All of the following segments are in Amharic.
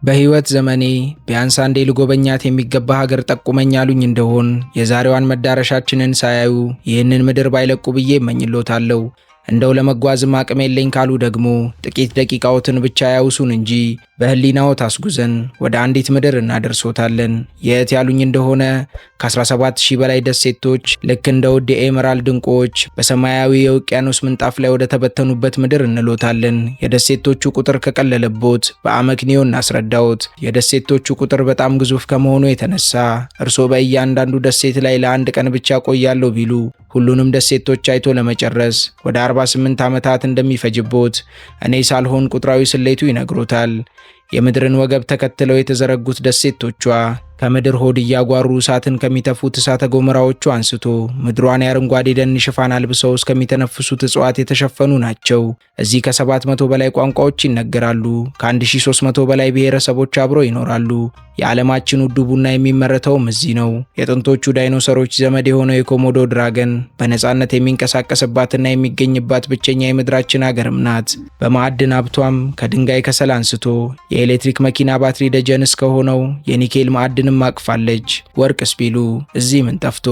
በህይወት ዘመኔ ቢያንስ አንዴ ልጎበኛት የሚገባ ሀገር ጠቁመኝ ያሉኝ እንደሆን የዛሬዋን መዳረሻችንን ሳያዩ ይህንን ምድር ባይለቁ ብዬ እመኝሎታለሁ። እንደው ለመጓዝም አቅም የለኝ ካሉ ደግሞ ጥቂት ደቂቃዎትን ብቻ ያውሱን እንጂ በህሊናው ታስጉዘን ወደ አንዲት ምድር እናደርሶታለን። የት ያሉኝ እንደሆነ ከ17000 በላይ ደሴቶች ልክ እንደ ውድ የኤመራልድ ዕንቁዎች በሰማያዊ የውቅያኖስ ምንጣፍ ላይ ወደ ተበተኑበት ምድር እንሎታለን። የደሴቶቹ ቁጥር ከቀለለቦት በአመክንዮ እናስረዳዎት። የደሴቶቹ ቁጥር በጣም ግዙፍ ከመሆኑ የተነሳ እርስዎ በእያንዳንዱ ደሴት ላይ ለአንድ ቀን ብቻ ቆያለሁ ቢሉ ሁሉንም ደሴቶች አይቶ ለመጨረስ ወደ 48 ዓመታት እንደሚፈጅቦት እኔ ሳልሆን ቁጥራዊ ስሌቱ ይነግሮታል። የምድርን ወገብ ተከትለው የተዘረጉት ደሴቶቿ ከምድር ሆድ እያጓሩ እሳትን ከሚተፉት እሳተ ገሞራዎቹ አንስቶ ምድሯን የአረንጓዴ ደን ሽፋን አልብሰው እስከሚተነፍሱት እጽዋት የተሸፈኑ ናቸው። እዚህ ከ700 በላይ ቋንቋዎች ይነገራሉ። ከ1300 በላይ ብሔረሰቦች አብረው ይኖራሉ። የዓለማችን ውዱ ቡና የሚመረተውም እዚህ ነው። የጥንቶቹ ዳይኖሰሮች ዘመድ የሆነው የኮሞዶ ድራገን በነፃነት የሚንቀሳቀስባትና የሚገኝባት ብቸኛ የምድራችን ሀገርም ናት። በማዕድን ሀብቷም ከድንጋይ ከሰል አንስቶ የኤሌክትሪክ መኪና ባትሪ ደጀን እስከሆነው የኒኬል ማዕድንም አቅፋለች። ወርቅስ ቢሉ እዚህ ምን ጠፍቶ?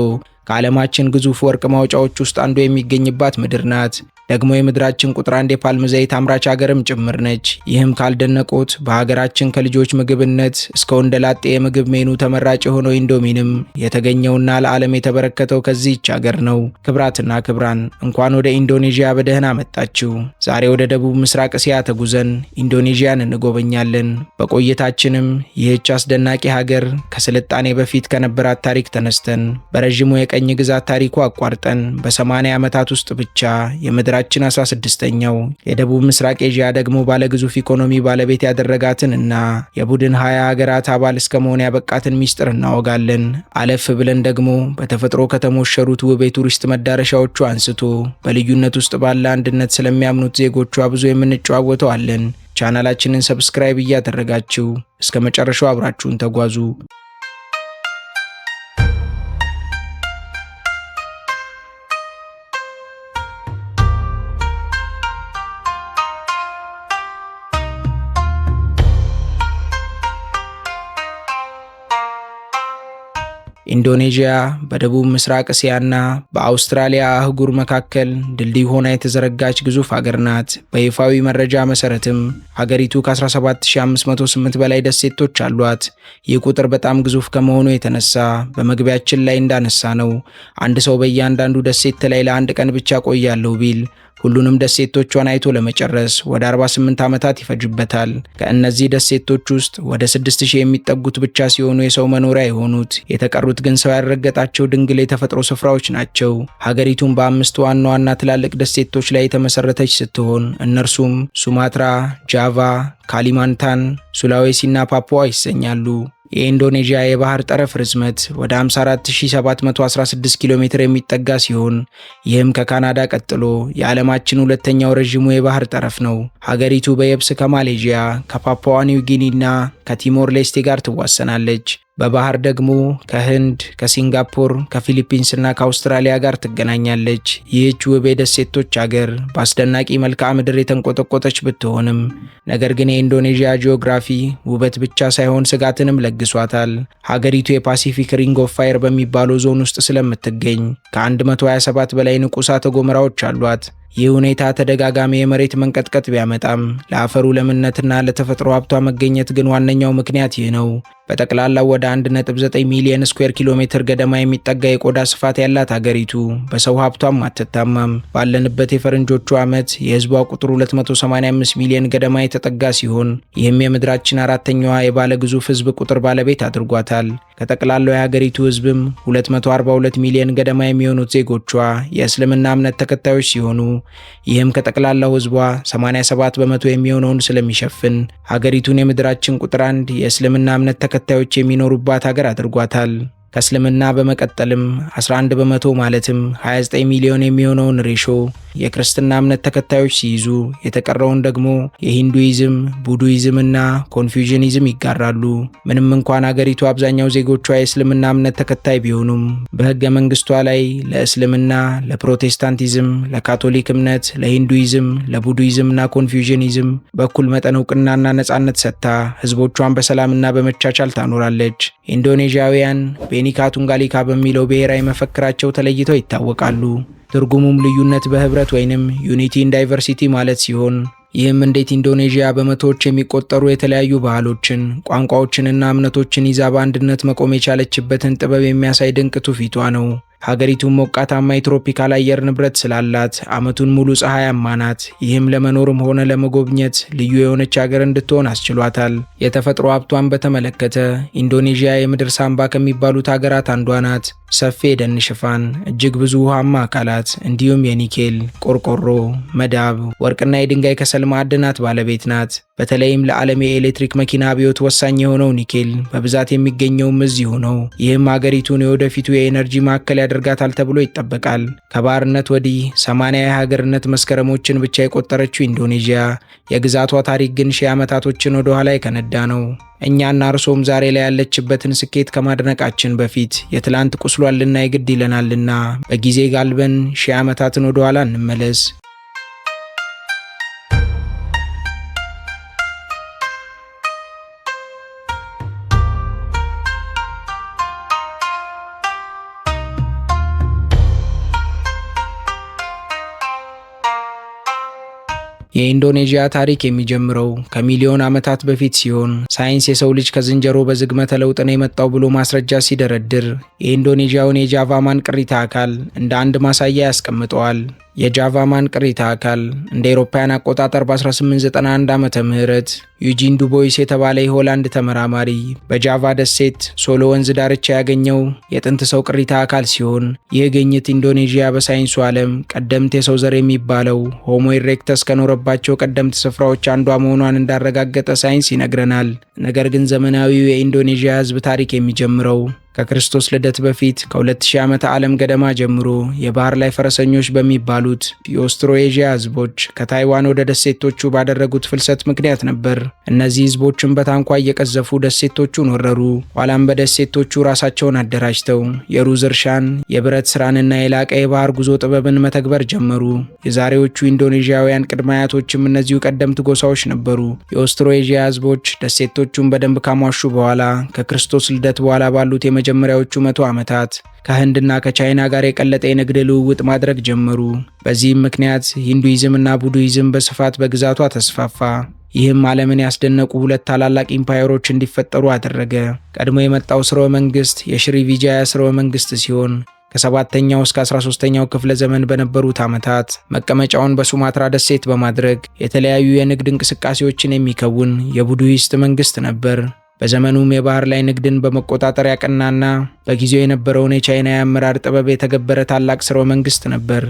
ከዓለማችን ግዙፍ ወርቅ ማውጫዎች ውስጥ አንዱ የሚገኝባት ምድር ናት። ደግሞ የምድራችን ቁጥር 1 የፓልም ዘይት አምራች ሀገርም ጭምር ነች። ይህም ካልደነቆት በሀገራችን ከልጆች ምግብነት እስከ ወንደላጤ የምግብ ሜኑ ተመራጭ የሆነው ኢንዶሚንም የተገኘውና ለዓለም የተበረከተው ከዚህች ሀገር ነው። ክብራትና ክብራን እንኳን ወደ ኢንዶኔዥያ በደህና መጣችሁ። ዛሬ ወደ ደቡብ ምስራቅ እስያ ተጉዘን ኢንዶኔዥያን እንጎበኛለን። በቆይታችንም ይህች አስደናቂ ሀገር ከስልጣኔ በፊት ከነበራት ታሪክ ተነስተን በረዥሙ የቀኝ ግዛት ታሪኩ አቋርጠን በ80 ዓመታት ውስጥ ብቻ የምድራችን 16ኛው የደቡብ ምስራቅ ኤዥያ ደግሞ ባለግዙፍ ኢኮኖሚ ባለቤት ያደረጋትን እና የቡድን 20 ሀገራት አባል እስከመሆን ያበቃትን ሚስጥር እናወጋለን። አለፍ ብለን ደግሞ በተፈጥሮ ከተሞሸሩት ውብ የቱሪስት መዳረሻዎቹ አንስቶ በልዩነት ውስጥ ባለ አንድነት ስለሚያምኑት ዜጎቿ ብዙ የምንጨዋወተው አለን። ቻናላችንን ሰብስክራይብ እያደረጋችሁ እስከ መጨረሻው አብራችሁን ተጓዙ። ኢንዶኔዥያ በደቡብ ምስራቅ እስያና በአውስትራሊያ አህጉር መካከል ድልድይ ሆና የተዘረጋች ግዙፍ ሀገር ናት። በይፋዊ መረጃ መሰረትም ሀገሪቱ ከ17508 በላይ ደሴቶች አሏት። ይህ ቁጥር በጣም ግዙፍ ከመሆኑ የተነሳ በመግቢያችን ላይ እንዳነሳ ነው አንድ ሰው በእያንዳንዱ ደሴት ላይ ለአንድ ቀን ብቻ ቆያለሁ ቢል ሁሉንም ደሴቶቿን አይቶ ለመጨረስ ወደ 48 ዓመታት ይፈጅበታል። ከእነዚህ ደሴቶች ውስጥ ወደ 6000 የሚጠጉት ብቻ ሲሆኑ የሰው መኖሪያ የሆኑት፣ የተቀሩት ግን ሰው ያልረገጣቸው ድንግል የተፈጥሮ ስፍራዎች ናቸው። ሀገሪቱን በ5 ዋና ዋና ትላልቅ ደሴቶች ላይ የተመሰረተች ስትሆን እነርሱም ሱማትራ፣ ጃቫ፣ ካሊማንታን፣ ሱላዌሲና ፓፑዋ ይሰኛሉ። የኢንዶኔዥያ የባህር ጠረፍ ርዝመት ወደ 54716 ኪሎ ሜትር የሚጠጋ ሲሆን ይህም ከካናዳ ቀጥሎ የዓለማችን ሁለተኛው ረዥሙ የባህር ጠረፍ ነው። ሀገሪቱ በየብስ ከማሌዥያ፣ ከፓፑዋ ኒው ጊኒና ከቲሞር ሌስቴ ጋር ትዋሰናለች። በባህር ደግሞ ከህንድ፣ ከሲንጋፖር፣ ከፊሊፒንስና ከአውስትራሊያ ጋር ትገናኛለች። ይህች ውብ የደሴቶች ሀገር በአስደናቂ መልክዓ ምድር የተንቆጠቆጠች ብትሆንም ነገር ግን የኢንዶኔዥያ ጂኦግራፊ ውበት ብቻ ሳይሆን ስጋትንም ለግሷታል። ሀገሪቱ የፓሲፊክ ሪንግ ኦፍ ፋየር በሚባለው ዞን ውስጥ ስለምትገኝ ከ127 በላይ ንቁ እሳተ ገሞራዎች አሏት። ይህ ሁኔታ ተደጋጋሚ የመሬት መንቀጥቀጥ ቢያመጣም ለአፈሩ ለምነትና ለተፈጥሮ ሀብቷ መገኘት ግን ዋነኛው ምክንያት ይህ ነው። በጠቅላላው ወደ 1.9 ሚሊዮን ስኩዌር ኪሎ ሜትር ገደማ የሚጠጋ የቆዳ ስፋት ያላት ሀገሪቱ በሰው ሀብቷም አትታማም። ባለንበት የፈረንጆቹ ዓመት የህዝቧ ቁጥር 285 ሚሊዮን ገደማ የተጠጋ ሲሆን ይህም የምድራችን አራተኛዋ የባለ ግዙፍ ህዝብ ቁጥር ባለቤት አድርጓታል። ከጠቅላላው የሀገሪቱ ህዝብም 242 ሚሊዮን ገደማ የሚሆኑት ዜጎቿ የእስልምና እምነት ተከታዮች ሲሆኑ ይህም ከጠቅላላው ህዝቧ 87 በመቶ የሚሆነውን ስለሚሸፍን ሀገሪቱን የምድራችን ቁጥር 1 የእስልምና እምነት ተከታዮች የሚኖሩባት ሀገር አድርጓታል። ከእስልምና በመቀጠልም 11 በመቶ ማለትም 29 ሚሊዮን የሚሆነውን ሬሾ የክርስትና እምነት ተከታዮች ሲይዙ የተቀረውን ደግሞ የሂንዱይዝም፣ ቡድሂዝም እና ኮንፊውዥኒዝም ይጋራሉ። ምንም እንኳን አገሪቱ አብዛኛው ዜጎቿ የእስልምና እምነት ተከታይ ቢሆኑም በህገ መንግስቷ ላይ ለእስልምና፣ ለፕሮቴስታንቲዝም፣ ለካቶሊክ እምነት፣ ለሂንዱይዝም፣ ለቡድሂዝም እና ኮንፊውዥኒዝም በኩል መጠን እውቅናና ነጻነት ሰጥታ ህዝቦቿን በሰላምና በመቻቻል ታኖራለች። ኢንዶኔዥያውያን ቤኒካ ቱንጋሊካ በሚለው ብሔራዊ መፈክራቸው ተለይተው ይታወቃሉ። ትርጉሙም ልዩነት በህብረት ወይንም ዩኒቲ ኢን ዳይቨርሲቲ ማለት ሲሆን ይህም እንዴት ኢንዶኔዥያ በመቶዎች የሚቆጠሩ የተለያዩ ባህሎችን፣ ቋንቋዎችንና እምነቶችን ይዛ በአንድነት መቆም የቻለችበትን ጥበብ የሚያሳይ ድንቅ ትውፊቷ ነው። ሀገሪቱም ሞቃታማ የትሮፒካል አየር ንብረት ስላላት ዓመቱን ሙሉ ፀሐያማ ናት። ይህም ለመኖርም ሆነ ለመጎብኘት ልዩ የሆነች ሀገር እንድትሆን አስችሏታል። የተፈጥሮ ሀብቷን በተመለከተ ኢንዶኔዥያ የምድር ሳንባ ከሚባሉት ሀገራት አንዷ ናት። ሰፊ የደን ሽፋን፣ እጅግ ብዙ ውሃማ አካላት እንዲሁም የኒኬል፣ ቆርቆሮ፣ መዳብ፣ ወርቅና የድንጋይ ከሰል ማዕድናት ባለቤት ናት። በተለይም ለዓለም የኤሌክትሪክ መኪና አብዮት ወሳኝ የሆነው ኒኬል በብዛት የሚገኘውም እዚሁ ነው። ይህም ሀገሪቱን የወደፊቱ የኤነርጂ ማዕከል ያደርጋታል ተብሎ ይጠበቃል። ከባርነት ወዲህ 80 የሀገርነት መስከረሞችን ብቻ የቆጠረችው ኢንዶኔዥያ የግዛቷ ታሪክ ግን ሺህ ዓመታቶችን ወደ ኋላ የከነዳ ነው። እኛና እርሶም ዛሬ ላይ ያለችበትን ስኬት ከማድነቃችን በፊት የትላንት ቁስሏን ልናይ ግድ ይለናልና በጊዜ ጋልበን ሺህ ዓመታትን ወደ ኋላ እንመለስ። የኢንዶኔዥያ ታሪክ የሚጀምረው ከሚሊዮን ዓመታት በፊት ሲሆን ሳይንስ የሰው ልጅ ከዝንጀሮ በዝግመተ ለውጥ ነው የመጣው ብሎ ማስረጃ ሲደረድር የኢንዶኔዥያውን የጃቫ ማን ቅሪተ አካል እንደ አንድ ማሳያ ያስቀምጠዋል። የጃቫ ማን ቅሪተ አካል እንደ አውሮፓውያን አቆጣጠር በ1891 ዓመተ ምህረት ዩጂን ዱቦይስ የተባለ የሆላንድ ተመራማሪ በጃቫ ደሴት ሶሎ ወንዝ ዳርቻ ያገኘው የጥንት ሰው ቅሪተ አካል ሲሆን ይህ ግኝት ኢንዶኔዥያ በሳይንሱ ዓለም ቀደምት የሰው ዘር የሚባለው ሆሞ ኢሬክተስ ከኖረባቸው ቀደምት ስፍራዎች አንዷ መሆኗን እንዳረጋገጠ ሳይንስ ይነግረናል። ነገር ግን ዘመናዊው የኢንዶኔዥያ ሕዝብ ታሪክ የሚጀምረው ከክርስቶስ ልደት በፊት ከ2000 ዓመተ ዓለም ገደማ ጀምሮ የባህር ላይ ፈረሰኞች በሚባሉት የኦስትሮኤዥያ ህዝቦች ከታይዋን ወደ ደሴቶቹ ባደረጉት ፍልሰት ምክንያት ነበር። እነዚህ ህዝቦችን በታንኳ እየቀዘፉ ደሴቶቹን ወረሩ። ኋላም በደሴቶቹ ራሳቸውን አደራጅተው የሩዝ እርሻን፣ የብረት ስራንና የላቀ የባህር ጉዞ ጥበብን መተግበር ጀመሩ። የዛሬዎቹ ኢንዶኔዥያውያን ቅድመ አያቶችም እነዚሁ ቀደምት ጎሳዎች ነበሩ። የኦስትሮኤዥያ ህዝቦች ደሴቶቹን በደንብ ካሟሹ በኋላ ከክርስቶስ ልደት በኋላ ባሉት የመጀመሪያዎቹ 100 ዓመታት ከህንድና ከቻይና ጋር የቀለጠ የንግድ ልውውጥ ማድረግ ጀመሩ። በዚህም ምክንያት ሂንዱይዝም እና ቡድሂዝም በስፋት በግዛቷ ተስፋፋ። ይህም ዓለምን ያስደነቁ ሁለት ታላላቅ ኢምፓየሮች እንዲፈጠሩ አደረገ። ቀድሞ የመጣው ስርወ መንግስት የሽሪቪጃያ ስርወ መንግስት ሲሆን ከ7ኛው እስከ 13ኛው ክፍለ ዘመን በነበሩት ዓመታት መቀመጫውን በሱማትራ ደሴት በማድረግ የተለያዩ የንግድ እንቅስቃሴዎችን የሚከውን የቡድሂስት መንግስት ነበር። በዘመኑም የባህር ላይ ንግድን በመቆጣጠር ያቀናና በጊዜው የነበረውን የቻይና የአመራር ጥበብ የተገበረ ታላቅ ስርወ መንግስት ነበር።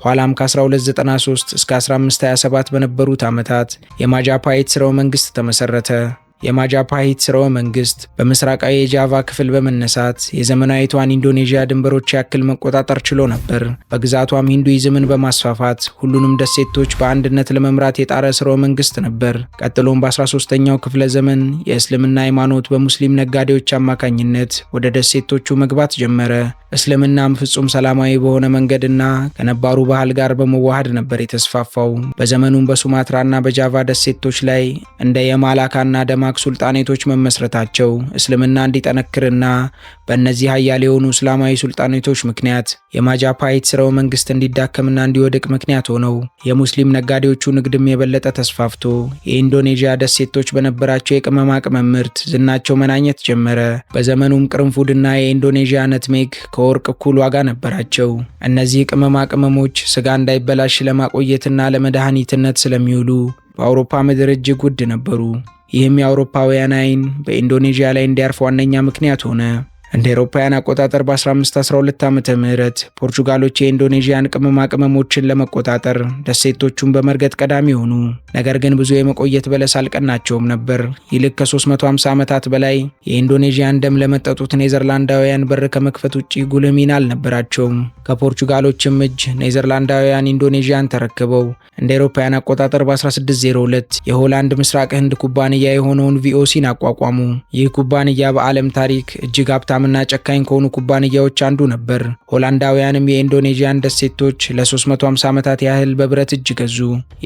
ኋላም ከ1293 እስከ 1527 በነበሩት ዓመታት የማጃፓሂት ስርወ መንግስት ተመሰረተ። የማጃፓሂት ስርወ መንግስት በምስራቃዊ የጃቫ ክፍል በመነሳት የዘመናዊቷን ኢንዶኔዥያ ድንበሮች ያክል መቆጣጠር ችሎ ነበር። በግዛቷም ሂንዱይዝምን በማስፋፋት ሁሉንም ደሴቶች በአንድነት ለመምራት የጣረ ስርወ መንግስት ነበር። ቀጥሎም በ13ኛው ክፍለ ዘመን የእስልምና ሃይማኖት በሙስሊም ነጋዴዎች አማካኝነት ወደ ደሴቶቹ መግባት ጀመረ። እስልምናም ፍጹም ሰላማዊ በሆነ መንገድና ከነባሩ ባህል ጋር በመዋሃድ ነበር የተስፋፋው። በዘመኑም በሱማትራና በጃቫ ደሴቶች ላይ እንደ የማላካና ደማክ ሱልጣኔቶች መመስረታቸው እስልምና እንዲጠነክርና በእነዚህ ኃያል የሆኑ እስላማዊ ሱልጣኔቶች ምክንያት የማጃፓሂት ስርወ መንግስት እንዲዳከምና እንዲወድቅ ምክንያት ሆነው የሙስሊም ነጋዴዎቹ ንግድም የበለጠ ተስፋፍቶ የኢንዶኔዥያ ደሴቶች በነበራቸው የቅመማ ቅመም ምርት ዝናቸው መናኘት ጀመረ። በዘመኑም ቅርንፉድና የኢንዶኔዥያ ነትሜግ ከወርቅ እኩል ዋጋ ነበራቸው። እነዚህ ቅመማ ቅመሞች ስጋ እንዳይበላሽ ለማቆየትና ለመድኃኒትነት ስለሚውሉ በአውሮፓ ምድር እጅግ ውድ ነበሩ። ይህም የአውሮፓውያን አይን በኢንዶኔዥያ ላይ እንዲያርፍ ዋነኛ ምክንያት ሆነ። እንደ አውሮፓውያን አቆጣጠር በ1512 ዓመተ ምህረት ፖርቹጋሎች የኢንዶኔዥያን ቅመማ ቅመሞችን ለመቆጣጠር ደሴቶቹን በመርገጥ ቀዳሚ ሆኑ። ነገር ግን ብዙ የመቆየት በለስ አልቀናቸውም ነበር። ይልቅ ከ350 ዓመታት በላይ የኢንዶኔዥያን ደም ለመጠጡት ኔዘርላንዳውያን በር ከመክፈት ውጪ ጉልህ ሚና አልነበራቸውም። ከፖርቹጋሎችም እጅ ኔዘርላንዳውያን ኢንዶኔዥያን ተረክበው እንደ አውሮፓውያን አቆጣጠር በ1602 የሆላንድ ምስራቅ ህንድ ኩባንያ የሆነውን ቪኦሲን አቋቋሙ። ይህ ኩባንያ በዓለም ታሪክ እጅግ ሀብታምና ጨካኝ ከሆኑ ኩባንያዎች አንዱ ነበር። ሆላንዳውያንም የኢንዶኔዥያን ደሴቶች ለ350 ዓመታት ያህል በብረት እጅ ገዙ።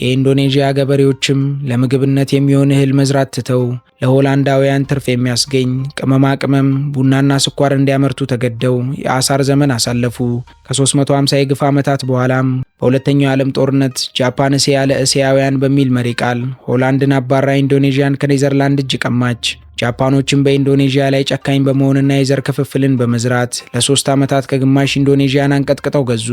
የኢንዶኔዥያ ገበሬዎችም ለምግብነት የሚሆን እህል መዝራት ትተው ለሆላንዳውያን ትርፍ የሚያስገኝ ቅመማ ቅመም፣ ቡናና ስኳር እንዲያመርቱ ተገደው የአሳር ዘመን አሳለፉ። ከ350 የግፍ ዓመታት በኋላም በሁለተኛው የዓለም ጦርነት ጃፓን እስያ ለእስያውያን በሚል መሪ ቃል ሆላንድን አባራ ኢንዶኔዥያን ከኔዘርላንድ እጅ ቀማች። ጃፓኖችም በኢንዶኔዥያ ላይ ጨካኝ በመሆንና የዘር ክፍፍልን በመዝራት ለ3 ዓመታት ከግማሽ ኢንዶኔዥያን አንቀጥቅጠው ገዙ።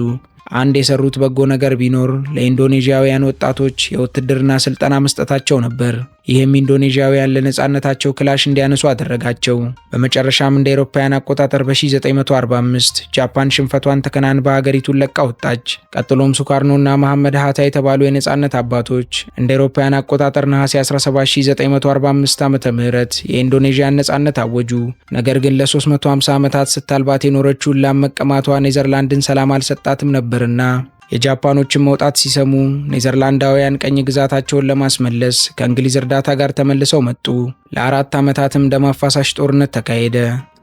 አንድ የሰሩት በጎ ነገር ቢኖር ለኢንዶኔዥያውያን ወጣቶች የውትድርና ስልጠና መስጠታቸው ነበር። ይህም ኢንዶኔዥያውያን ለነጻነታቸው ክላሽ እንዲያነሱ አደረጋቸው። በመጨረሻም እንደ አውሮፓውያን አቆጣጠር በ1945 ጃፓን ሽንፈቷን ተከናንባ ሀገሪቱን ለቃ ወጣች። ቀጥሎም ሱካርኖና መሐመድ ሃታ የተባሉ የነጻነት አባቶች እንደ አውሮፓውያን አቆጣጠር ነሐሴ 17 1945 ዓመተ ምህረት የኢንዶኔዥያን ነጻነት አወጁ። ነገር ግን ለ350 ዓመታት ስታልባት የኖረችውን ላም መቀማቷ ኔዘርላንድን ሰላም አልሰጣትም ነበርና የጃፓኖችን መውጣት ሲሰሙ ኔዘርላንዳውያን ቀኝ ግዛታቸውን ለማስመለስ ከእንግሊዝ እርዳታ ጋር ተመልሰው መጡ። ለ4 ዓመታትም ደም አፋሳሽ ጦርነት ተካሄደ።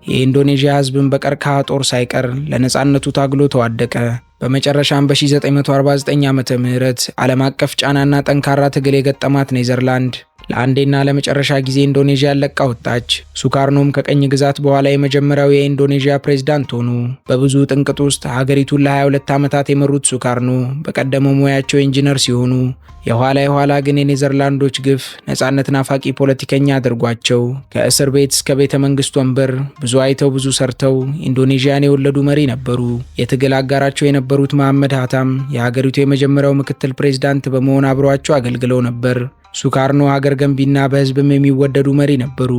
የኢንዶኔዥያ ሕዝብን በቀርከሃ ጦር ሳይቀር ለነጻነቱ ታግሎ ተዋደቀ። በመጨረሻም በ1949 ዓመተ ምህረት ዓለም አቀፍ ጫናና ጠንካራ ትግል የገጠማት ኔዘርላንድ ለአንዴና ለመጨረሻ ጊዜ ኢንዶኔዥያን ለቃ ወጣች። ሱካርኖም ከቀኝ ግዛት በኋላ የመጀመሪያው የኢንዶኔዥያ ፕሬዝዳንት ሆኑ። በብዙ ጥንቅጥ ውስጥ ሀገሪቱን ለ22 ዓመታት የመሩት ሱካርኖ በቀደመው ሙያቸው ኢንጂነር ሲሆኑ የኋላ ግን የኔዘርላንዶች ግፍ ነጻነት ናፋቂ ፖለቲከኛ አድርጓቸው ከእስር ቤት እስከ ቤተ መንግስት ወንበር ብዙ አይተው ብዙ ሰርተው ኢንዶኔዥያን የወለዱ መሪ ነበሩ። የትግል አጋራቸው የነበሩት መሐመድ ሃታም የሀገሪቱ የመጀመሪያው ምክትል ፕሬዝዳንት በመሆን አብረዋቸው አገልግለው ነበር። ሱካርኖ ሀገር ገንቢና በህዝብም የሚወደዱ መሪ ነበሩ።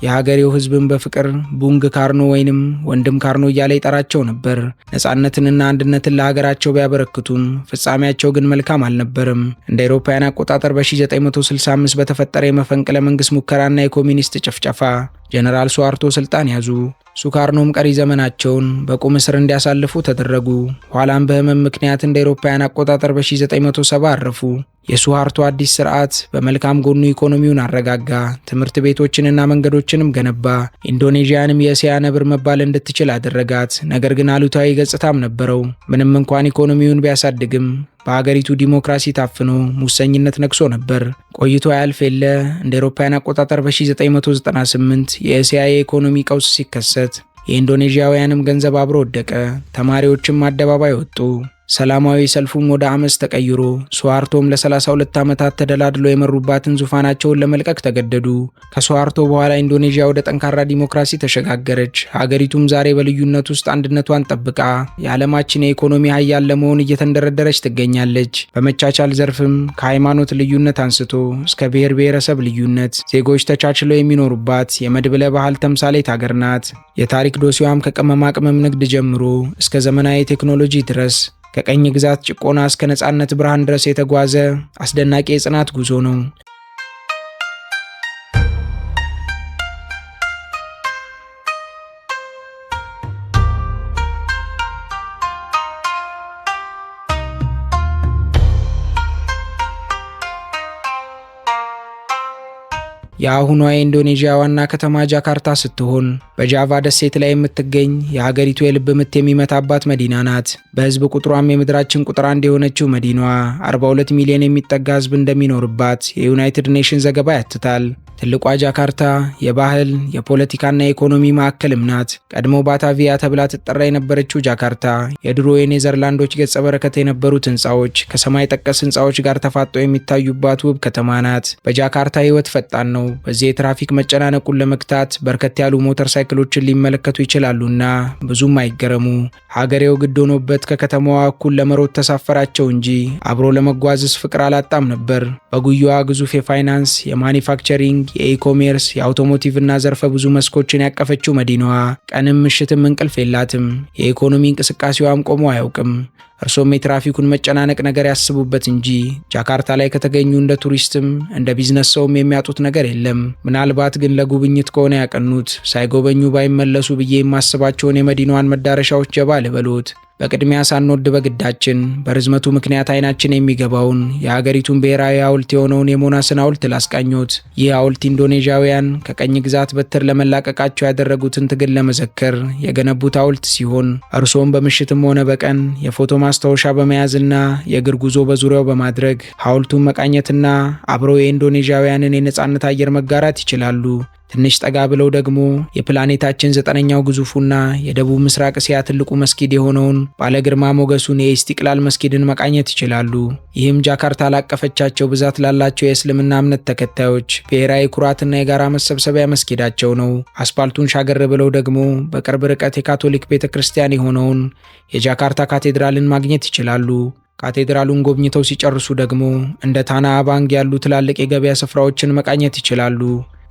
የሀገሬው ህዝብም በፍቅር ቡንግ ካርኖ ወይንም ወንድም ካርኖ እያለ ይጠራቸው ነበር። ነጻነትንና አንድነትን ለሀገራቸው ቢያበረክቱም ፍጻሜያቸው ግን መልካም አልነበረም። እንደ አውሮፓውያን አቆጣጠር በ1965 በተፈጠረ የመፈንቅለ መንግስት ሙከራና የኮሚኒስት ጭፍጨፋ ጀነራል ሱሃርቶ ስልጣን ያዙ። ሱካርኖም ቀሪ ዘመናቸውን በቁም እስር እንዲያሳልፉ ተደረጉ። ኋላም በህመም ምክንያት እንደ አውሮፓውያን አቆጣጠር በ1970 አረፉ። የሱሃርቶ አዲስ ስርዓት በመልካም ጎኑ ኢኮኖሚውን አረጋጋ፣ ትምህርት ቤቶችንና መንገዶችንም ገነባ። ኢንዶኔዥያንም የእስያ ነብር መባል እንድትችል አደረጋት። ነገር ግን አሉታዊ ገጽታም ነበረው። ምንም እንኳን ኢኮኖሚውን ቢያሳድግም በሀገሪቱ ዲሞክራሲ ታፍኖ ሙሰኝነት ነግሶ ነበር። ቆይቶ ያልፍ የለ እንደ አውሮፓውያን አቆጣጠር በ1998 የእስያ የኢኮኖሚ ቀውስ ሲከሰት የኢንዶኔዥያውያንም ገንዘብ አብሮ ወደቀ። ተማሪዎችም አደባባይ ወጡ። ሰላማዊ ሰልፉም ወደ አመፅ ተቀይሮ ሱሃርቶም ለ32 ዓመታት ተደላድለው የመሩባትን ዙፋናቸውን ለመልቀቅ ተገደዱ። ከሱሃርቶ በኋላ ኢንዶኔዥያ ወደ ጠንካራ ዲሞክራሲ ተሸጋገረች። ሀገሪቱም ዛሬ በልዩነት ውስጥ አንድነቷን ጠብቃ የዓለማችን የኢኮኖሚ ሀያል ለመሆን እየተንደረደረች ትገኛለች። በመቻቻል ዘርፍም ከሃይማኖት ልዩነት አንስቶ እስከ ብሔር ብሔረሰብ ልዩነት ዜጎች ተቻችለው የሚኖሩባት የመድብለ ባህል ተምሳሌት ሀገር ናት። የታሪክ ዶሲዋም ከቅመማ ቅመም ንግድ ጀምሮ እስከ ዘመናዊ ቴክኖሎጂ ድረስ ከቀኝ ግዛት ጭቆና እስከ ነጻነት ብርሃን ድረስ የተጓዘ አስደናቂ የጽናት ጉዞ ነው። የአሁኗ የኢንዶኔዥያ ዋና ከተማ ጃካርታ ስትሆን በጃቫ ደሴት ላይ የምትገኝ የሀገሪቱ የልብ ምት የሚመታባት መዲና ናት። በህዝብ ቁጥሯም የምድራችን ቁጥር 1 የሆነችው መዲናዋ 42 ሚሊዮን የሚጠጋ ህዝብ እንደሚኖርባት የዩናይትድ ኔሽንስ ዘገባ ያትታል። ትልቋ ጃካርታ የባህል የፖለቲካና የኢኮኖሚ ማዕከልም ናት። ቀድሞ ባታቪያ ተብላ ትጠራ የነበረችው ጃካርታ የድሮ የኔዘርላንዶች ገጸ በረከት የነበሩት ህንፃዎች ከሰማይ ጠቀስ ህንፃዎች ጋር ተፋጠው የሚታዩባት ውብ ከተማ ናት። በጃካርታ ህይወት ፈጣን ነው። በዚህ የትራፊክ መጨናነቁን ለመግታት በርከት ያሉ ሞተር ሳይክሎችን ሊመለከቱ ይችላሉና ብዙም አይገረሙ። ሀገሬው ግድ ሆኖበት ከከተማዋ እኩል ለመሮጥ ተሳፈራቸው እንጂ አብሮ ለመጓዝስ ፍቅር አላጣም ነበር። በጉያዋ ግዙፍ የፋይናንስ፣ የማኒፋክቸሪንግ፣ የኢኮሜርስ፣ የአውቶሞቲቭ እና ዘርፈ ብዙ መስኮችን ያቀፈችው መዲናዋ ቀንም ምሽትም እንቅልፍ የላትም። የኢኮኖሚ እንቅስቃሴዋም ቆሞ አያውቅም። እርሶም የትራፊኩን መጨናነቅ ነገር ያስቡበት እንጂ ጃካርታ ላይ ከተገኙ እንደ ቱሪስትም እንደ ቢዝነስ ሰውም የሚያጡት ነገር የለም። ምናልባት ግን ለጉብኝት ከሆነ ያቀኑት ሳይጎበኙ ባይመለሱ ብዬ የማስባቸውን የመዲናዋን መዳረሻዎች ጀባ ልበሎት። በቅድሚያ ሳንወድ በግዳችን በርዝመቱ ምክንያት አይናችን የሚገባውን የሀገሪቱን ብሔራዊ ሐውልት የሆነውን የሞናስን ሐውልት ላስቃኞት። ይህ ሐውልት ኢንዶኔዥያውያን ከቀኝ ግዛት በትር ለመላቀቃቸው ያደረጉትን ትግል ለመዘከር የገነቡት ሐውልት ሲሆን እርሶም በምሽትም ሆነ በቀን የፎቶ ማስታወሻ በመያዝና የእግር ጉዞ በዙሪያው በማድረግ ሐውልቱን መቃኘትና አብረው የኢንዶኔዥያውያንን የነጻነት አየር መጋራት ይችላሉ። ትንሽ ጠጋ ብለው ደግሞ የፕላኔታችን 9ኛው ግዙፉና የደቡብ ምስራቅ እስያ ትልቁ መስጊድ የሆነውን ባለግርማ ሞገሱን የኢስቲቅላል መስጊድን መቃኘት ይችላሉ። ይህም ጃካርታ ላቀፈቻቸው ብዛት ላላቸው የእስልምና እምነት ተከታዮች ብሔራዊ ኩራትና የጋራ መሰብሰቢያ መስጊዳቸው ነው። አስፓልቱን ሻገር ብለው ደግሞ በቅርብ ርቀት የካቶሊክ ቤተክርስቲያን የሆነውን የጃካርታ ካቴድራልን ማግኘት ይችላሉ። ካቴድራሉን ጎብኝተው ሲጨርሱ ደግሞ እንደ ታና አባንግ ያሉ ትላልቅ የገበያ ስፍራዎችን መቃኘት ይችላሉ።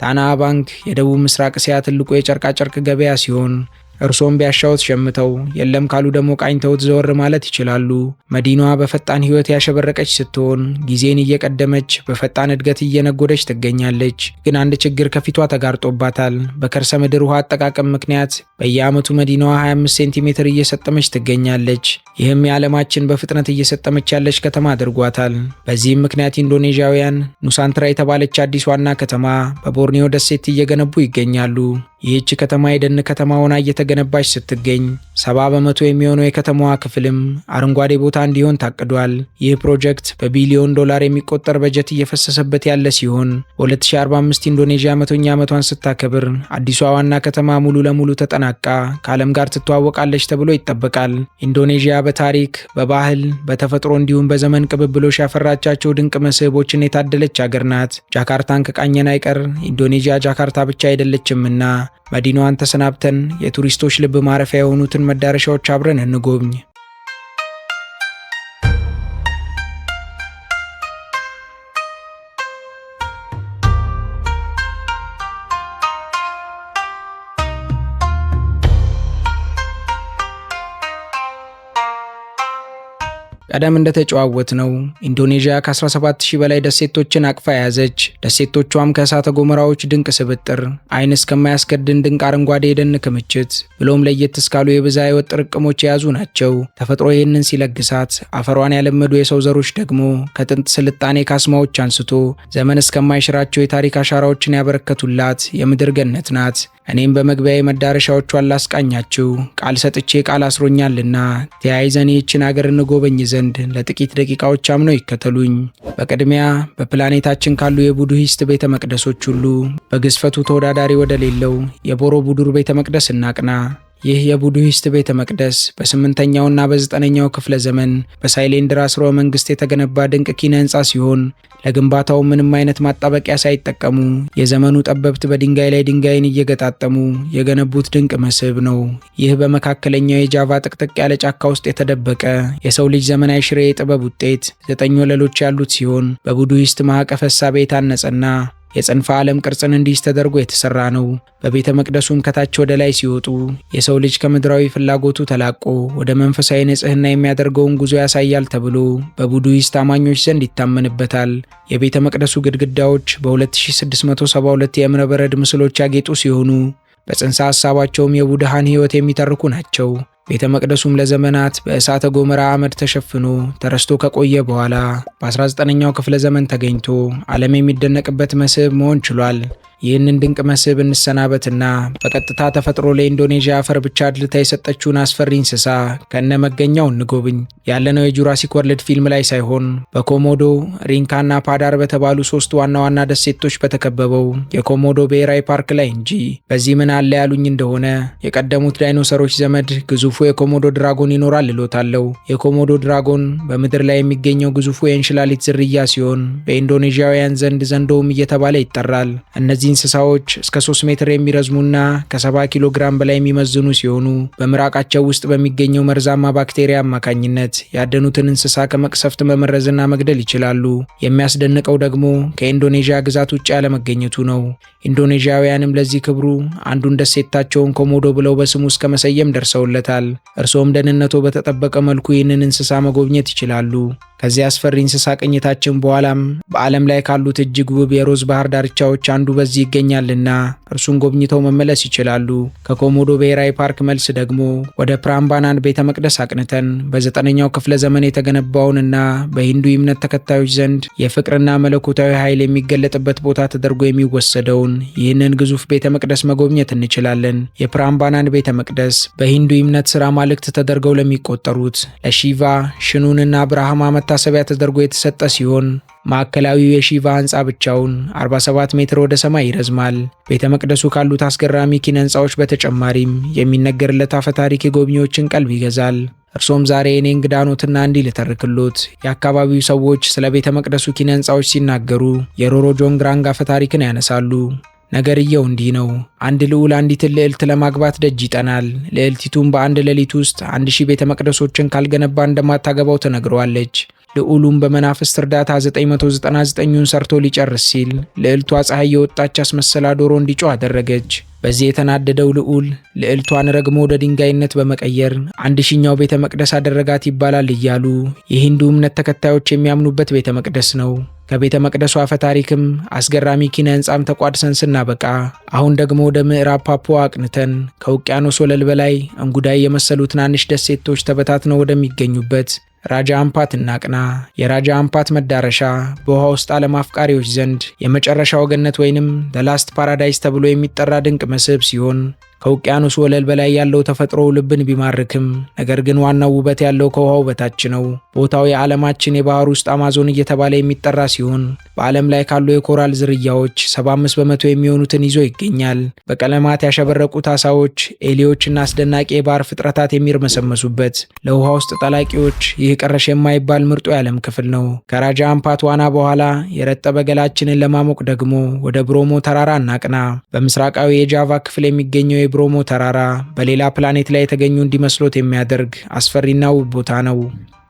ታና ባንክ የደቡብ ምስራቅ እስያ ትልቁ የጨርቃ ጨርቅ ገበያ ሲሆን እርሶም ቢያሻውት ሸምተው የለም ካሉ ደግሞ ቃኝተውት ዘወር ማለት ይችላሉ። መዲናዋ በፈጣን ህይወት ያሸበረቀች ስትሆን ጊዜን እየቀደመች በፈጣን እድገት እየነጎደች ትገኛለች። ግን አንድ ችግር ከፊቷ ተጋርጦባታል። በከርሰ ምድር ውሃ አጠቃቀም ምክንያት በየዓመቱ መዲናዋ 25 ሴንቲሜትር እየሰጠመች ትገኛለች። ይህም የዓለማችን በፍጥነት እየሰጠመች ያለች ከተማ አድርጓታል። በዚህም ምክንያት ኢንዶኔዥያውያን ኑሳንትራ የተባለች አዲስ ዋና ከተማ በቦርኒዮ ደሴት እየገነቡ ይገኛሉ። ይህች ከተማ የደን ከተማ ሆና እየተገነባች ስትገኝ 70 በመቶ የሚሆነው የከተማዋ ክፍልም አረንጓዴ ቦታ እንዲሆን ታቅዷል። ይህ ፕሮጀክት በቢሊዮን ዶላር የሚቆጠር በጀት እየፈሰሰበት ያለ ሲሆን በ2045 ኢንዶኔዥያ 100ኛ ዓመቷን ስታከብር አዲሷ ዋና ከተማ ሙሉ ለሙሉ ተጠናቃ ከዓለም ጋር ትተዋወቃለች ተብሎ ይጠበቃል። ኢንዶኔዥያ በታሪክ፣ በባህል፣ በተፈጥሮ እንዲሁም በዘመን ቅብብሎሽ ያፈራቻቸው ድንቅ መስህቦችን የታደለች ሀገር ናት። ጃካርታን ከቃኘን አይቀር ኢንዶኔዥያ ጃካርታ ብቻ አይደለችምና መዲናዋን ተሰናብተን የቱሪስቶች ልብ ማረፊያ የሆኑትን መዳረሻዎች አብረን እንጎብኝ። ቀደም እንደተጨዋወት ነው ኢንዶኔዥያ ከ17000 በላይ ደሴቶችን አቅፋ ያዘች። ደሴቶቿም ከእሳተ ገሞራዎች ድንቅ ስብጥር፣ አይን እስከማያስገድን ድንቅ አረንጓዴ የደን ክምችት ብሎም ለየት እስካሉ የብዝሃ ሕይወት ጥርቅሞች የያዙ ናቸው። ተፈጥሮ ይህንን ሲለግሳት፣ አፈሯን ያለመዱ የሰው ዘሮች ደግሞ ከጥንት ስልጣኔ ካስማዎች አንስቶ ዘመን እስከማይሽራቸው የታሪክ አሻራዎችን ያበረከቱላት የምድር ገነት ናት። እኔም በመግቢያዬ መዳረሻዎቿን ላስቃኛችሁ ቃል ሰጥቼ ቃል አስሮኛልና ተያይዘን ይህችን ሀገር እንጎበኝ ዘንድ ለጥቂት ደቂቃዎች አምነው ይከተሉኝ። በቅድሚያ በፕላኔታችን ካሉ የቡድሂስት ቤተ መቅደሶች ሁሉ በግዝፈቱ ተወዳዳሪ ወደሌለው የቦሮቡዱር ቤተ መቅደስ እናቅና። ይህ የቡድሂስት ቤተ መቅደስ በ8ኛውና በ9ኛው ክፍለ ዘመን በሳይሌንድራ ስርወ መንግስት የተገነባ ድንቅ ኪነ ህንፃ ሲሆን ለግንባታው ምንም አይነት ማጣበቂያ ሳይጠቀሙ የዘመኑ ጠበብት በድንጋይ ላይ ድንጋይን እየገጣጠሙ የገነቡት ድንቅ መስህብ ነው። ይህ በመካከለኛው የጃቫ ጥቅጥቅ ያለ ጫካ ውስጥ የተደበቀ የሰው ልጅ ዘመናዊ ሽሬ የጥበብ ውጤት 9 ወለሎች ያሉት ሲሆን በቡድሂስት ማዕቀፈ እሳቤ የታነጸና የጽንፈ ዓለም ቅርጽን እንዲይዝ ተደርጎ የተሰራ ነው። በቤተ መቅደሱም ከታች ወደ ላይ ሲወጡ የሰው ልጅ ከምድራዊ ፍላጎቱ ተላቆ ወደ መንፈሳዊ ንጽህና የሚያደርገውን ጉዞ ያሳያል ተብሎ በቡድሂስት አማኞች ዘንድ ይታመንበታል። የቤተ መቅደሱ ግድግዳዎች በ2672 የእብነ በረድ ምስሎች ያጌጡ ሲሆኑ በጽንሰ ሐሳባቸውም የቡድሃን ሕይወት የሚተርኩ ናቸው። ቤተ መቅደሱም ለዘመናት በእሳተ ገሞራ አመድ ተሸፍኖ ተረስቶ ከቆየ በኋላ በ19ኛው ክፍለ ዘመን ተገኝቶ ዓለም የሚደነቅበት መስህብ መሆን ችሏል። ይህንን ድንቅ መስህብ እንሰናበትና በቀጥታ ተፈጥሮ ለኢንዶኔዥያ አፈር ብቻ አድልታ የሰጠችውን አስፈሪ እንስሳ ከነ መገኛው እንጎብኝ። ያለነው የጁራሲክ ወርልድ ፊልም ላይ ሳይሆን በኮሞዶ ሪንካና ፓዳር በተባሉ 3 ዋና ዋና ደሴቶች በተከበበው የኮሞዶ ብሔራዊ ፓርክ ላይ እንጂ። በዚህ ምን አለ ያሉኝ እንደሆነ የቀደሙት ዳይኖሰሮች ዘመድ ግዙፉ የኮሞዶ ድራጎን ይኖራል እሎታለሁ። የኮሞዶ ድራጎን በምድር ላይ የሚገኘው ግዙፉ የእንሽላሊት ዝርያ ሲሆን በኢንዶኔዥያውያን ዘንድ ዘንዶውም እየተባለ ይጠራል። እነዚህን እንስሳዎች እስከ 3 ሜትር የሚረዝሙና ከ70 ኪሎ ግራም በላይ የሚመዝኑ ሲሆኑ በምራቃቸው ውስጥ በሚገኘው መርዛማ ባክቴሪያ አማካኝነት ያደኑትን እንስሳ ከመቅሰፍት መመረዝና መግደል ይችላሉ። የሚያስደንቀው ደግሞ ከኢንዶኔዥያ ግዛት ውጭ ያለመገኘቱ ነው። ኢንዶኔዥያውያንም ለዚህ ክብሩ አንዱን ደሴታቸውን ኮሞዶ ብለው በስሙ እስከ መሰየም ደርሰውለታል። እርስዎም ደህንነቱ በተጠበቀ መልኩ ይህንን እንስሳ መጎብኘት ይችላሉ። ከዚህ አስፈሪ እንስሳ ቅኝታችን በኋላም በዓለም ላይ ካሉት እጅግ ውብ የሮዝ ባህር ዳርቻዎች አንዱ በዚህ ይገኛልና እርሱን ጎብኝተው መመለስ ይችላሉ። ከኮሞዶ ብሔራዊ ፓርክ መልስ ደግሞ ወደ ፕራምባናን ቤተ መቅደስ አቅንተን በ9ኛው ክፍለ ዘመን የተገነባውንና በሂንዱ እምነት ተከታዮች ዘንድ የፍቅርና መለኮታዊ ኃይል የሚገለጥበት ቦታ ተደርጎ የሚወሰደውን ይህንን ግዙፍ ቤተ መቅደስ መጎብኘት እንችላለን። የፕራምባናን ቤተ መቅደስ በሂንዱ እምነት ሥራ ማልክት ተደርገው ለሚቆጠሩት ለሺቫ፣ ሽኑንና ብርሃማ መታሰቢያ ተደርጎ የተሰጠ ሲሆን ማዕከላዊው የሺቫ ህንፃ ብቻውን 47 ሜትር ወደ ሰማይ ይረዝማል። ቤተ መቅደሱ ካሉት አስገራሚ ኪነ ህንፃዎች በተጨማሪም የሚነገርለት አፈ ታሪክ የጎብኚዎችን ቀልብ ይገዛል። እርሶም ዛሬ እኔ እንግዳ ኖትና እንዲህ ልተርክሎት። የአካባቢው ሰዎች ስለ ቤተ መቅደሱ ኪነ ህንፃዎች ሲናገሩ የሮሮ ጆንግራንግ አፈ ታሪክን ያነሳሉ። ነገርየው እንዲህ ነው። አንድ ልዑል አንዲትን ልዕልት ለማግባት ደጅ ይጠናል። ልዕልቲቱም በአንድ ሌሊት ውስጥ 1000 ቤተ መቅደሶችን ካልገነባ እንደማታገባው ተነግረዋለች። ልዑሉም በመናፍስት እርዳታ 999ን ሰርቶ ሊጨርስ ሲል ልዕልቷ ፀሐይ የወጣች አስመሰላ ዶሮ እንዲጮህ አደረገች። በዚህ የተናደደው ልዑል ልዕልቷን ረግሞ ወደ ድንጋይነት በመቀየር 1000ኛው ቤተ መቅደስ አደረጋት ይባላል እያሉ የሂንዱ እምነት ተከታዮች የሚያምኑበት ቤተ መቅደስ ነው። ከቤተ መቅደሱ አፈ ታሪክም አስገራሚ ኪነ ህንጻም ተቋድሰን ስናበቃ አሁን ደግሞ ወደ ምዕራብ ፓፑዋ አቅንተን ከውቅያኖስ ወለል በላይ እንጉዳይ የመሰሉ ትናንሽ ደሴቶች ተበታትነው ወደሚገኙበት ራጃ አምፓት እናቅና። የራጃ አምፓት መዳረሻ በውሃ ውስጥ ዓለም አፍቃሪዎች ዘንድ የመጨረሻው ገነት ወይንም ላስት ፓራዳይስ ተብሎ የሚጠራ ድንቅ መስህብ ሲሆን ከውቅያኖስ ወለል በላይ ያለው ተፈጥሮ ልብን ቢማርክም ነገር ግን ዋናው ውበት ያለው ከውሃው በታች ነው። ቦታው የዓለማችን የባህር ውስጥ አማዞን እየተባለ የሚጠራ ሲሆን በዓለም ላይ ካሉ የኮራል ዝርያዎች 75 በመቶ የሚሆኑትን ይዞ ይገኛል። በቀለማት ያሸበረቁት አሳዎች፣ ኤሊዎችና አስደናቂ የባህር ፍጥረታት የሚርመሰመሱበት ለውሃ ውስጥ ጠላቂዎች ይህ ቀረሽ የማይባል ምርጡ የዓለም ክፍል ነው። ከራጃ አምፓት ዋና በኋላ የረጠበ ገላችንን ለማሞቅ ደግሞ ወደ ብሮሞ ተራራ እናቅና። በምስራቃዊ የጃቫ ክፍል የሚገኘው የብሮሞ ተራራ በሌላ ፕላኔት ላይ የተገኙ እንዲመስሎት የሚያደርግ አስፈሪና ውብ ቦታ ነው።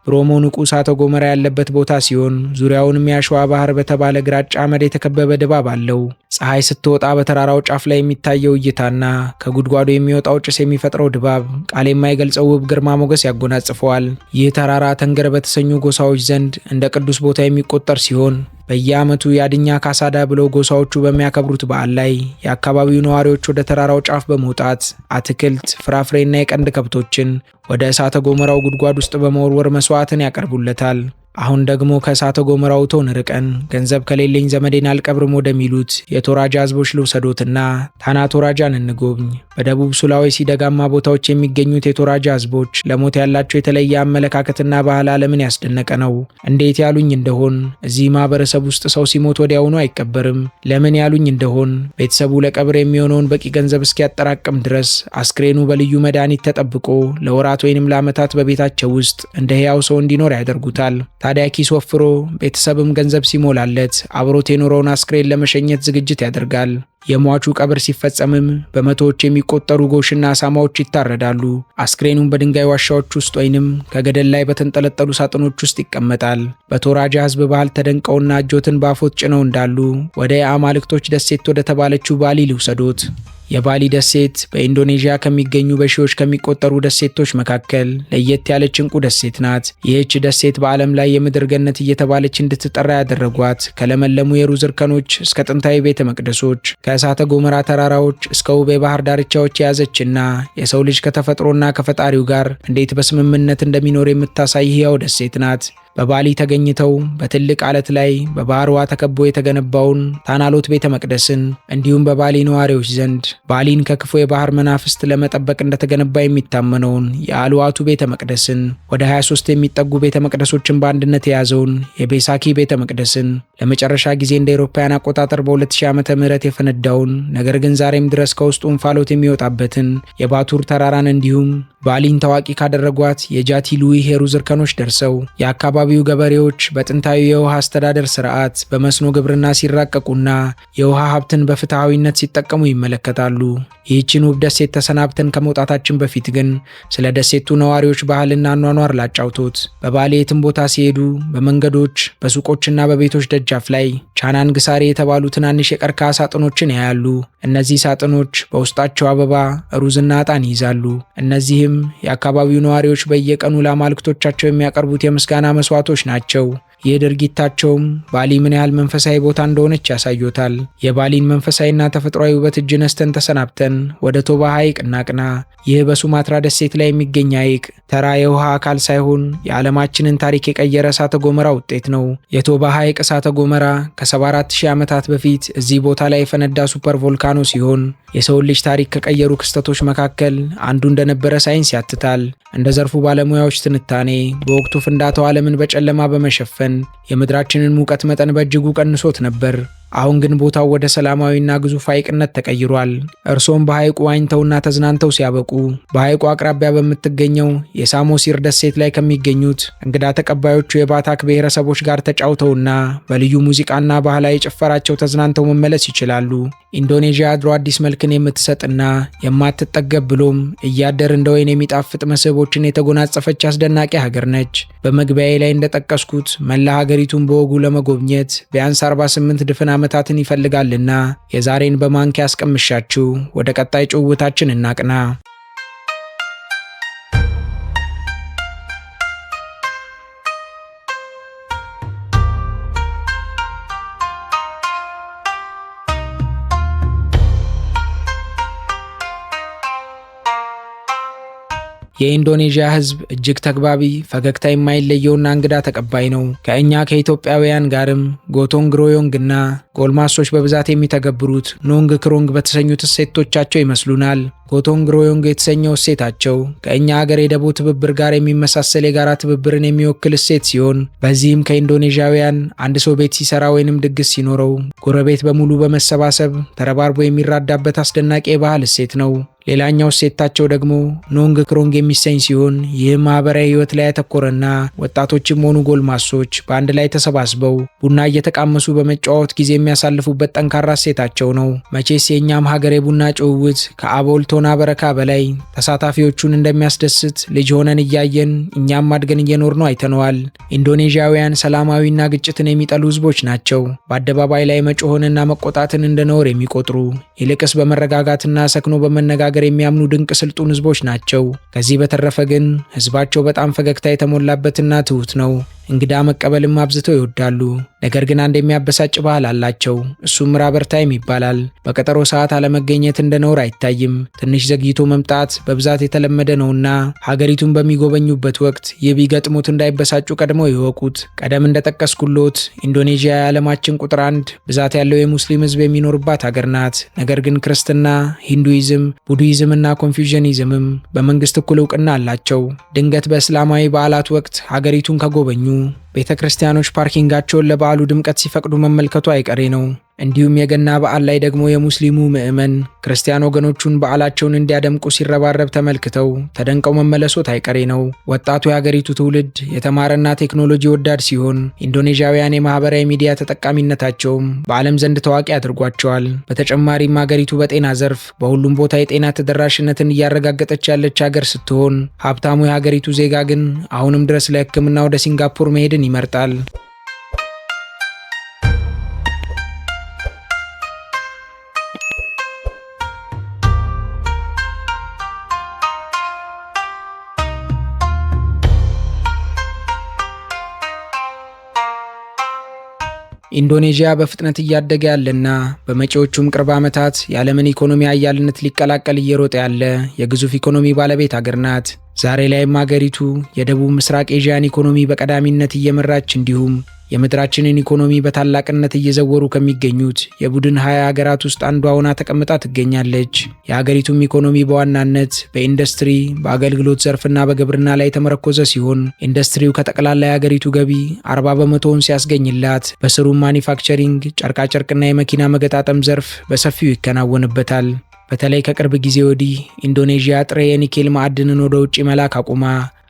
ብሮሞ ንቁ እሳተ ገሞራ ያለበት ቦታ ሲሆን ዙሪያውንም የአሸዋ ባህር በተባለ ግራጫ አመድ የተከበበ ድባብ አለው። ፀሐይ ስትወጣ በተራራው ጫፍ ላይ የሚታየው እይታና ከጉድጓዱ የሚወጣው ጭስ የሚፈጥረው ድባብ ቃል የማይገልጸው ውብ ግርማ ሞገስ ያጎናጽፈዋል። ይህ ተራራ ተንገር በተሰኙ ጎሳዎች ዘንድ እንደ ቅዱስ ቦታ የሚቆጠር ሲሆን በየዓመቱ የአድኛ ካሳዳ ብለው ጎሳዎቹ በሚያከብሩት በዓል ላይ የአካባቢው ነዋሪዎች ወደ ተራራው ጫፍ በመውጣት አትክልት፣ ፍራፍሬና የቀንድ ከብቶችን ወደ እሳተ ገሞራው ጉድጓድ ውስጥ በመወርወር መስዋዕትን ያቀርቡለታል። አሁን ደግሞ ከእሳተ ገሞራው ቶን ርቀን ገንዘብ ከሌለኝ ዘመዴን አልቀብርም ወደሚሉት የቶራጃ ህዝቦች ልውሰዶትና ታና ቶራጃን እንጎብኝ። በደቡብ ሱላዌሲ ደጋማ ቦታዎች የሚገኙት የቶራጃ ህዝቦች ለሞት ያላቸው የተለየ አመለካከትና ባህል ዓለምን ያስደነቀ ነው። እንዴት ያሉኝ እንደሆን እዚህ ማህበረሰብ ውስጥ ሰው ሲሞት ወዲያውኑ አይቀበርም። ለምን ያሉኝ እንደሆን ቤተሰቡ ለቀብር የሚሆነውን በቂ ገንዘብ እስኪያጠራቅም ድረስ አስክሬኑ በልዩ መድኃኒት ተጠብቆ ለወራት ወይንም ለዓመታት በቤታቸው ውስጥ እንደ ሕያው ሰው እንዲኖር ያደርጉታል። ታዲያ ኪስ ወፍሮ ቤተሰብም ገንዘብ ሲሞላለት አብሮት የኖረውን አስክሬን ለመሸኘት ዝግጅት ያደርጋል። የሟቹ ቀብር ሲፈጸምም በመቶዎች የሚቆጠሩ ጎሽና አሳማዎች ይታረዳሉ። አስክሬኑም በድንጋይ ዋሻዎች ውስጥ ወይንም ከገደል ላይ በተንጠለጠሉ ሳጥኖች ውስጥ ይቀመጣል። በቶራጃ ህዝብ ባህል ተደንቀውና እጆትን ባፎት ጭነው እንዳሉ ወደ የአማልክቶች ደሴት ወደ ተባለችው ባሊ ልውሰዶት። የባሊ ደሴት በኢንዶኔዥያ ከሚገኙ በሺዎች ከሚቆጠሩ ደሴቶች መካከል ለየት ያለች እንቁ ደሴት ናት። ይህች ደሴት በዓለም ላይ የምድር ገነት እየተባለች እንድትጠራ ያደረጓት ከለመለሙ የሩዝ እርከኖች እስከ ጥንታዊ ቤተ መቅደሶች፣ ከእሳተ ገሞራ ተራራዎች እስከ ውብ የባህር ዳርቻዎች የያዘችና የሰው ልጅ ከተፈጥሮና ከፈጣሪው ጋር እንዴት በስምምነት እንደሚኖር የምታሳይ ሕያው ደሴት ናት። በባሊ ተገኝተው በትልቅ አለት ላይ በባህር ውሃ ተከቦ የተገነባውን ታናሎት ቤተ መቅደስን እንዲሁም በባሊ ነዋሪዎች ዘንድ ባሊን ከክፉ የባህር መናፍስት ለመጠበቅ እንደተገነባ የሚታመነውን የአልዋቱ ቤተ መቅደስን፣ ወደ 23 የሚጠጉ ቤተ መቅደሶችን በአንድነት የያዘውን የቤሳኪ ቤተ መቅደስን፣ ለመጨረሻ ጊዜ እንደ አውሮፓውያን አቆጣጠር በ2000 ዓመተ ምህረት የፈነዳውን ነገር ግን ዛሬም ድረስ ከውስጡ እንፋሎት የሚወጣበትን የባቱር ተራራን እንዲሁም ባሊን ታዋቂ ካደረጓት የጃቲ ሉዊ ሄሩዝ እርከኖች ደርሰው የአካባቢው ገበሬዎች በጥንታዊ የውሃ አስተዳደር ስርዓት በመስኖ ግብርና ሲራቀቁና የውሃ ሀብትን በፍትሐዊነት ሲጠቀሙ ይመለከታሉ። ይህችን ውብ ደሴት ተሰናብተን ከመውጣታችን በፊት ግን ስለ ደሴቱ ነዋሪዎች ባህልና አኗኗር ላጫውቶት። በባሌ የትም ቦታ ሲሄዱ በመንገዶች በሱቆችና በቤቶች ደጃፍ ላይ ቻናን ግሳሬ የተባሉ ትናንሽ የቀርከሃ ሳጥኖችን ያያሉ። እነዚህ ሳጥኖች በውስጣቸው አበባ፣ ሩዝና ዕጣን ይይዛሉ። እነዚህም የአካባቢው ነዋሪዎች በየቀኑ ለአማልክቶቻቸው የሚያቀርቡት የምስጋና መስዋዕቶች ናቸው። ይህ ድርጊታቸውም ባሊ ምን ያህል መንፈሳዊ ቦታ እንደሆነች ያሳዩታል። የባሊን መንፈሳዊና ተፈጥሯዊ ውበት እጅ ነስተን ተሰናብተን ወደ ቶባ ሐይቅ እናቅና። ይህ በሱማትራ ደሴት ላይ የሚገኝ ሐይቅ ተራ የውሃ አካል ሳይሆን የዓለማችንን ታሪክ የቀየረ እሳተ ገሞራ ውጤት ነው። የቶባ ሐይቅ እሳተ ገሞራ ከ74000 ዓመታት በፊት እዚህ ቦታ ላይ የፈነዳ ሱፐር ቮልካኖ ሲሆን የሰውን ልጅ ታሪክ ከቀየሩ ክስተቶች መካከል አንዱ እንደነበረ ሳይንስ ያትታል። እንደ ዘርፉ ባለሙያዎች ትንታኔ በወቅቱ ፍንዳታው ዓለምን በጨለማ በመሸፈን የምድራችንን ሙቀት መጠን በእጅጉ ቀንሶት ነበር። አሁን ግን ቦታው ወደ ሰላማዊና ግዙፍ ሐይቅነት ተቀይሯል። እርሶም በሐይቁ ዋኝተውና ተዝናንተው ሲያበቁ በሐይቁ አቅራቢያ በምትገኘው የሳሞሲር ደሴት ላይ ከሚገኙት እንግዳ ተቀባዮቹ የባታክ ብሔረሰቦች ጋር ተጫውተውና በልዩ ሙዚቃና ባህላዊ ጭፈራቸው ተዝናንተው መመለስ ይችላሉ። ኢንዶኔዥያ ድሮ አዲስ መልክን የምትሰጥና የማትጠገብ ብሎም እያደር እንደ ወይን የሚጣፍጥ መስህቦችን የተጎናጸፈች አስደናቂ ሀገር ነች። በመግቢያዬ ላይ እንደጠቀስኩት መላ ሀገሪቱን በወጉ ለመጎብኘት ቢያንስ 48 ድፍን ዓመታትን ይፈልጋልና የዛሬን በማንኪያ አስቀምሻችሁ ወደ ቀጣይ ጭውውታችን እናቅና። የኢንዶኔዥያ ሕዝብ እጅግ ተግባቢ፣ ፈገግታ የማይለየውና እንግዳ ተቀባይ ነው። ከእኛ ከኢትዮጵያውያን ጋርም ጎቶንግ ሮዮንግና ጎልማሶች በብዛት የሚተገብሩት ኖንግ ክሮንግ በተሰኙት እሴቶቻቸው ይመስሉናል። ጎቶንግ ሮዮንግ የተሰኘው እሴታቸው ከእኛ ሀገር የደቦ ትብብር ጋር የሚመሳሰል የጋራ ትብብርን የሚወክል እሴት ሲሆን በዚህም ከኢንዶኔዥያውያን አንድ ሰው ቤት ሲሰራ ወይንም ድግስ ሲኖረው ጎረቤት በሙሉ በመሰባሰብ ተረባርቦ የሚራዳበት አስደናቂ የባህል እሴት ነው። ሌላኛው እሴታቸው ደግሞ ኖንግ ክሮንግ የሚሰኝ ሲሆን ይህ ማህበራዊ ህይወት ላይ ያተኮረና ወጣቶችም ሆኑ ጎልማሶች በአንድ ላይ ተሰባስበው ቡና እየተቃመሱ በመጫወት ጊዜ የሚያሳልፉበት ጠንካራ እሴታቸው ነው። መቼስ የእኛም ሀገር የቡና ጭውውት ከአቦል ቶና በረካ በላይ ተሳታፊዎቹን እንደሚያስደስት ልጅ ሆነን እያየን እኛም አድገን እየኖር ነው አይተነዋል። ኢንዶኔዥያውያን ሰላማዊና ግጭትን የሚጠሉ ህዝቦች ናቸው። በአደባባይ ላይ መጮህንና መቆጣትን እንደ ነውር የሚቆጥሩ ይልቅስ በመረጋጋትና ሰክኖ በመነጋገር የሚያምኑ ድንቅ ስልጡን ህዝቦች ናቸው። ከዚህ በተረፈ ግን ህዝባቸው በጣም ፈገግታ የተሞላበትና ትሁት ነው። እንግዳ መቀበልም አብዝተው ይወዳሉ። ነገር ግን አንድ የሚያበሳጭ ባህል አላቸው። እሱም ራበር ታይም ይባላል። በቀጠሮ ሰዓት አለመገኘት እንደ ነውር አይታይም። ትንሽ ዘግይቶ መምጣት በብዛት የተለመደ ነውና ሀገሪቱን በሚጎበኙበት ወቅት ይህ ቢገጥሙት እንዳይበሳጩ ቀድመው ይወቁት። ቀደም እንደጠቀስኩሎት ኢንዶኔዥያ የዓለማችን ቁጥር 1 ብዛት ያለው የሙስሊም ህዝብ የሚኖርባት ሀገር ናት። ነገር ግን ክርስትና፣ ሂንዱይዝም፣ ቡድሂዝም እና ኮንፊውዥኒዝምም በመንግስት እኩል እውቅና አላቸው። ድንገት በእስላማዊ በዓላት ወቅት ሀገሪቱን ከጎበኙ ቤተ ክርስቲያኖች ፓርኪንጋቸውን ለበዓሉ ድምቀት ሲፈቅዱ መመልከቱ አይቀሬ ነው። እንዲሁም የገና በዓል ላይ ደግሞ የሙስሊሙ ምዕመን ክርስቲያን ወገኖቹን በዓላቸውን እንዲያደምቁ ሲረባረብ ተመልክተው ተደንቀው መመለሶት አይቀሬ ነው። ወጣቱ የሀገሪቱ ትውልድ የተማረና ቴክኖሎጂ ወዳድ ሲሆን ኢንዶኔዥያውያን የማህበራዊ ሚዲያ ተጠቃሚነታቸውም በዓለም ዘንድ ታዋቂ አድርጓቸዋል። በተጨማሪም ሀገሪቱ በጤና ዘርፍ በሁሉም ቦታ የጤና ተደራሽነትን እያረጋገጠች ያለች ሀገር ስትሆን ሀብታሙ የሀገሪቱ ዜጋ ግን አሁንም ድረስ ለሕክምና ወደ ሲንጋፖር መሄድን ይመርጣል። ኢንዶኔዥያ በፍጥነት እያደገ ያለና በመጪዎቹም ቅርብ ዓመታት የዓለምን ኢኮኖሚ አያልነት ሊቀላቀል እየሮጠ ያለ የግዙፍ ኢኮኖሚ ባለቤት ሀገር ናት። ዛሬ ላይም ሀገሪቱ የደቡብ ምስራቅ ኤዥያን ኢኮኖሚ በቀዳሚነት እየመራች እንዲሁም የምድራችንን ኢኮኖሚ በታላቅነት እየዘወሩ ከሚገኙት የቡድን 20 ሀገራት ውስጥ አንዷ ሆና ተቀምጣ ትገኛለች። የሀገሪቱም ኢኮኖሚ በዋናነት በኢንዱስትሪ፣ በአገልግሎት ዘርፍና በግብርና ላይ የተመረኮዘ ሲሆን ኢንዱስትሪው ከጠቅላላ የሀገሪቱ ገቢ 40 በመቶውን ሲያስገኝላት፣ በስሩም ማኒፋክቸሪንግ፣ ጨርቃጨርቅና የመኪና መገጣጠም ዘርፍ በሰፊው ይከናወንበታል። በተለይ ከቅርብ ጊዜ ወዲህ ኢንዶኔዥያ ጥሬ የኒኬል ማዕድንን ወደ ውጭ መላክ አቁማ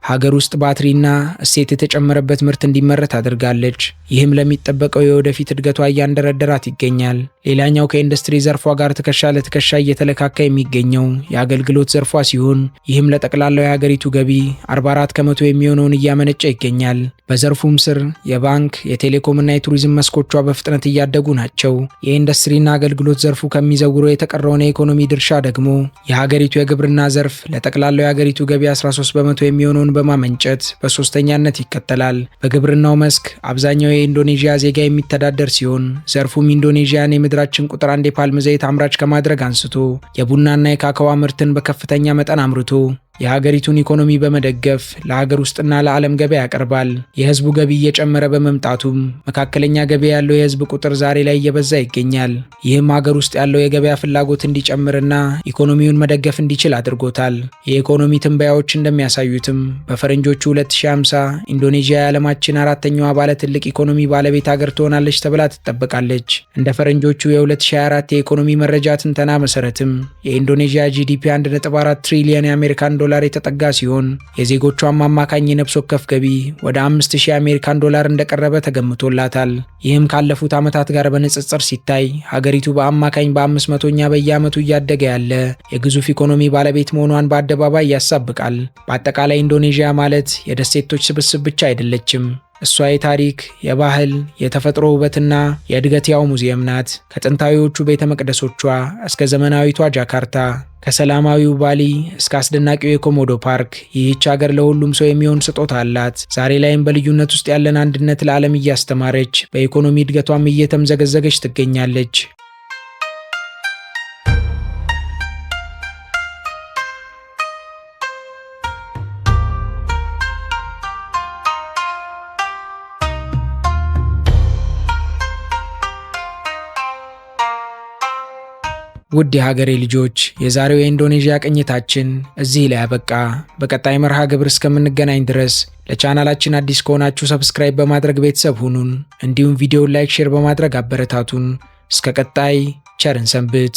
ሀገር ውስጥ ባትሪና እሴት የተጨመረበት ምርት እንዲመረት አድርጋለች። ይህም ለሚጠበቀው የወደፊት እድገቷ እያንደረደራት ይገኛል። ሌላኛው ከኢንዱስትሪ ዘርፏ ጋር ትከሻ ለትከሻ እየተለካካ የሚገኘው የአገልግሎት ዘርፏ ሲሆን ይህም ለጠቅላላው የሀገሪቱ ገቢ 44 ከመቶ የሚሆነውን እያመነጨ ይገኛል። በዘርፉም ስር የባንክ፣ የቴሌኮምና የቱሪዝም መስኮቿ በፍጥነት እያደጉ ናቸው። የኢንዱስትሪና አገልግሎት ዘርፉ ከሚዘውረው የተቀረውን የኢኮኖሚ ድርሻ ደግሞ የሀገሪቱ የግብርና ዘርፍ ለጠቅላላው የሀገሪቱ ገቢ 13 በመቶ የሚሆነውን በማመንጨት በሶስተኛነት ይከተላል። በግብርናው መስክ አብዛኛው የኢንዶኔዥያ ዜጋ የሚተዳደር ሲሆን ዘርፉም ኢንዶኔዥያን የምድራችን ቁጥር 1 የፓልም ዘይት አምራች ከማድረግ አንስቶ የቡናና የካካዋ ምርትን በከፍተኛ መጠን አምርቶ የሀገሪቱን ኢኮኖሚ በመደገፍ ለሀገር ውስጥና ለዓለም ገበያ ያቀርባል። የህዝቡ ገቢ እየጨመረ በመምጣቱም መካከለኛ ገቢ ያለው የህዝብ ቁጥር ዛሬ ላይ እየበዛ ይገኛል። ይህም ሀገር ውስጥ ያለው የገበያ ፍላጎት እንዲጨምርና ኢኮኖሚውን መደገፍ እንዲችል አድርጎታል። የኢኮኖሚ ትንበያዎች እንደሚያሳዩትም በፈረንጆቹ 2050 ኢንዶኔዥያ የዓለማችን አራተኛዋ ባለ ትልቅ ኢኮኖሚ ባለቤት ሀገር ትሆናለች ተብላ ትጠበቃለች። እንደ ፈረንጆቹ የ2024 የኢኮኖሚ መረጃ ትንተና መሰረትም የኢንዶኔዥያ ጂዲፒ 1.4 ትሪሊየን የአሜሪካን ዶላር የተጠጋ ሲሆን የዜጎቿም አማካኝ የነፍስ ወከፍ ገቢ ወደ 5000 የአሜሪካን ዶላር እንደቀረበ ተገምቶላታል። ይህም ካለፉት ዓመታት ጋር በንጽጽር ሲታይ ሀገሪቱ በአማካኝ በ500ኛ በየዓመቱ እያደገ ያለ የግዙፍ ኢኮኖሚ ባለቤት መሆኗን በአደባባይ ያሳብቃል። በአጠቃላይ ኢንዶኔዥያ ማለት የደሴቶች ስብስብ ብቻ አይደለችም። እሷ የታሪክ፣ የባህል፣ የተፈጥሮ ውበትና የእድገት ያው ሙዚየም ናት። ከጥንታዊዎቹ ቤተ መቅደሶቿ እስከ ዘመናዊቷ ጃካርታ፣ ከሰላማዊው ባሊ እስከ አስደናቂው የኮሞዶ ፓርክ ይህች ሀገር ለሁሉም ሰው የሚሆን ስጦታ አላት። ዛሬ ላይም በልዩነት ውስጥ ያለን አንድነት ለዓለም እያስተማረች በኢኮኖሚ እድገቷም እየተምዘገዘገች ትገኛለች። ውድ የሀገሬ ልጆች የዛሬው የኢንዶኔዥያ ቅኝታችን እዚህ ላይ ያበቃ። በቀጣይ መርሃ ግብር እስከምንገናኝ ድረስ ለቻናላችን አዲስ ከሆናችሁ ሰብስክራይብ በማድረግ ቤተሰብ ሁኑን። እንዲሁም ቪዲዮውን ላይክ፣ ሼር በማድረግ አበረታቱን። እስከ ቀጣይ ቸርን ሰንብት።